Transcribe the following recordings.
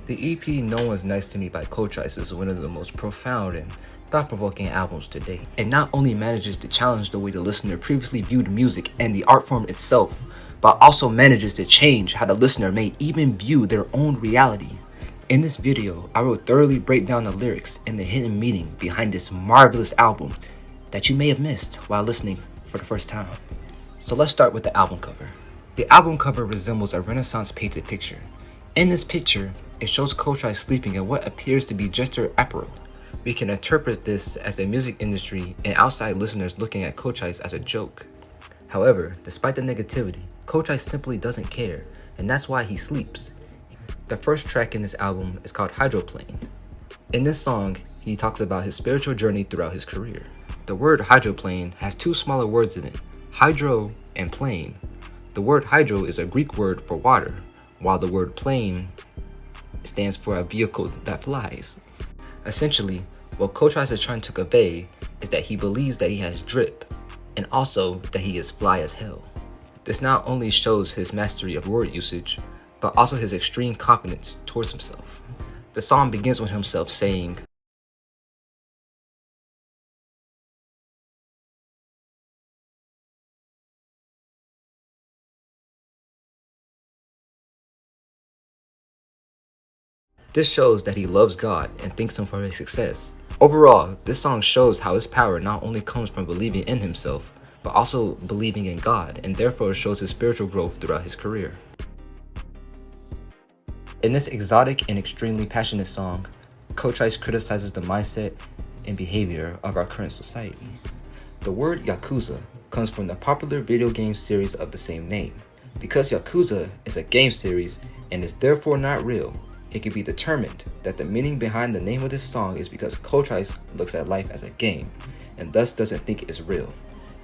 The EP No One's Nice to Me by Cochise is one of the most profound and thought-provoking albums to date. It not only manages to challenge the way the listener previously viewed music and the art form itself, but also manages to change how the listener may even view their own reality. In this video, I will thoroughly break down the lyrics and the hidden meaning behind this marvelous album that you may have missed while listening for the first time. So let's start with the album cover. The album cover resembles a Renaissance painted picture. In this picture, it shows Cochise sleeping in what appears to be jester apparel. We can interpret this as the music industry and outside listeners looking at Cochise as a joke. However, despite the negativity, Cochise simply doesn't care, and that's why he sleeps. The first track in this album is called Hydroplane. In this song, he talks about his spiritual journey throughout his career. The word hydroplane has two smaller words in it, hydro and plane. The word hydro is a Greek word for water, while the word plane stands for a vehicle that flies. Essentially, what Cochise is trying to convey is that he believes that he has drip, and also that he is fly as hell. This not only shows his mastery of word usage, but also his extreme confidence towards himself. The song begins with himself saying, this shows that he loves God and thanks him for his success. Overall, this song shows how his power not only comes from believing in himself, but also believing in God, and therefore shows his spiritual growth throughout his career. In this exotic and extremely passionate song, Cochise criticizes the mindset and behavior of our current society. The word Yakuza comes from the popular video game series of the same name. Because Yakuza is a game series and is therefore not real, it can be determined that the meaning behind the name of this song is because Cochise looks at life as a game, and thus doesn't think it is real.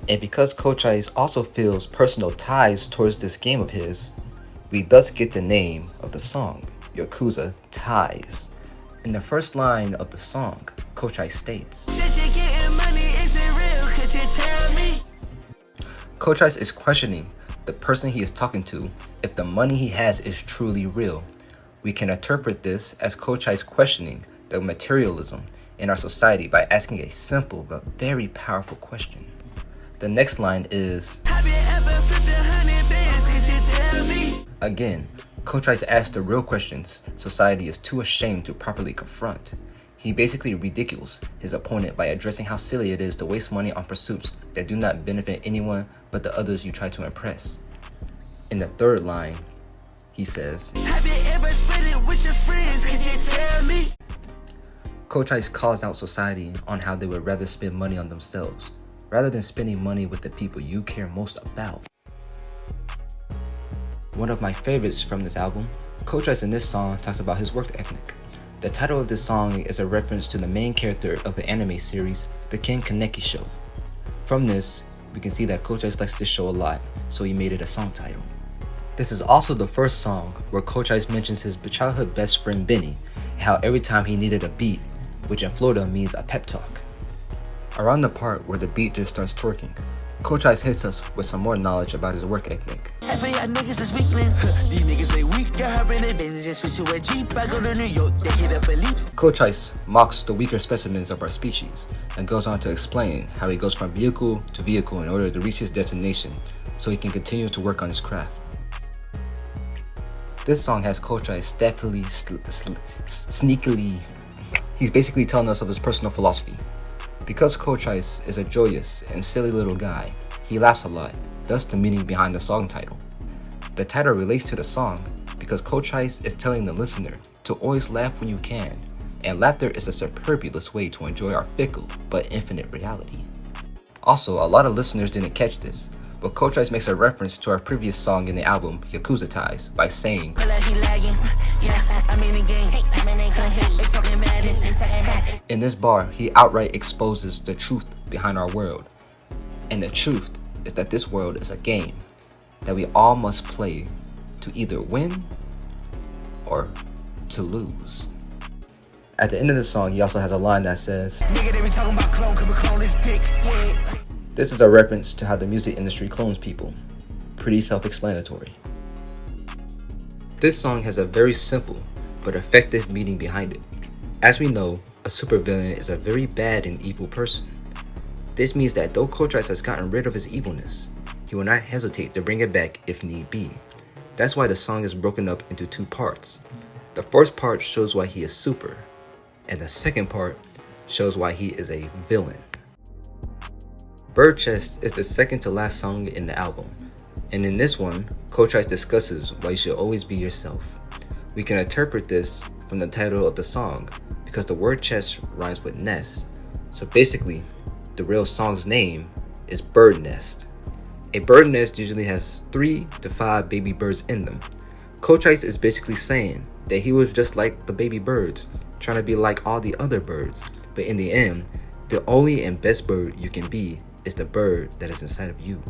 And because Cochise also feels personal ties towards this game of his, we thus get the name of the song, Yakuza Ties. In the first line of the song, Cochise states, Cochise is questioning the person he is talking to if the money he has is truly real. We can interpret this as Cochise questioning the materialism in our society by asking a simple but very powerful question. The next line is, again, Cochise asks the real questions society is too ashamed to properly confront. He basically ridicules his opponent by addressing how silly it is to waste money on pursuits that do not benefit anyone but the others you try to impress. In the third line, he says, Cochise calls out society on how they would rather spend money on themselves, rather than spending money with the people you care most about. One of my favorites from this album, Cochise in this song talks about his work ethic. The title of this song is a reference to the main character of the anime series, The Ken Kaneki Show. From this, we can see that Cochise likes this show a lot, so he made it a song title. This is also the first song where Cochise mentions his childhood best friend Benny, and how every time he needed a beat, which in Florida means a pep talk. Around the part where the beat just starts twerking, Cochise hits us with some more knowledge about his work ethic. Cochise mocks the weaker specimens of our species and goes on to explain how he goes from vehicle to vehicle in order to reach his destination so he can continue to work on his craft. This song has Cochise stealthily, sneakily. He's basically telling us of his personal philosophy. Because Cochise is a joyous and silly little guy, he laughs a lot, thus the meaning behind the song title. The title relates to the song because Cochise is telling the listener to always laugh when you can, and laughter is a superfluous way to enjoy our fickle but infinite reality. Also, a lot of listeners didn't catch this, but Cochise makes a reference to our previous song in the album, Yakuza Ties, by saying, in this bar, he outright exposes the truth behind our world. And the truth is that this world is a game that we all must play to either win or to lose. At the end of the song, he also has a line that says, this is a reference to how the music industry clones people. Pretty self-explanatory. This song has a very simple but effective meaning behind it. As we know, a supervillain is a very bad and evil person. This means that though Cochise has gotten rid of his evilness, he will not hesitate to bring it back if need be. That's why the song is broken up into two parts. The first part shows why he is super, and the second part shows why he is a villain. Bird Chest is the second to last song in the album, and in this one, Cochise discusses why you should always be yourself. We can interpret this from the title of the song because the word chest rhymes with nest, so basically, the real song's name is Bird Nest. A bird nest usually has 3 to 5 baby birds in them. Cochise is basically saying that he was just like the baby birds, trying to be like all the other birds, but in the end, the only and best bird you can be is the bird that is inside of you.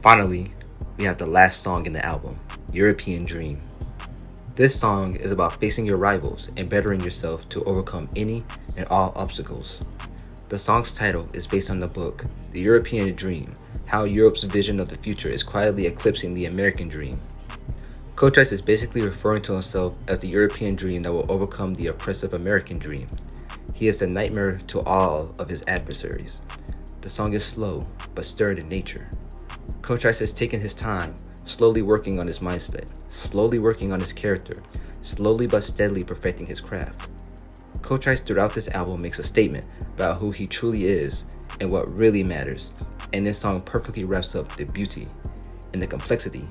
Finally, we have the last song in the album, European Dream. This song is about facing your rivals and bettering yourself to overcome any and all obstacles. The song's title is based on the book, The European Dream, How Europe's Vision of the Future is Quietly Eclipsing the American Dream. Cochise is basically referring to himself as the European dream that will overcome the oppressive American dream. He is the nightmare to all of his adversaries. The song is slow, but stirred in nature. Cochise has taken his time, slowly working on his mindset, slowly working on his character, slowly but steadily perfecting his craft. Cochise throughout this album makes a statement about who he truly is and what really matters, and this song perfectly wraps up the beauty and the complexity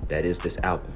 that is this album.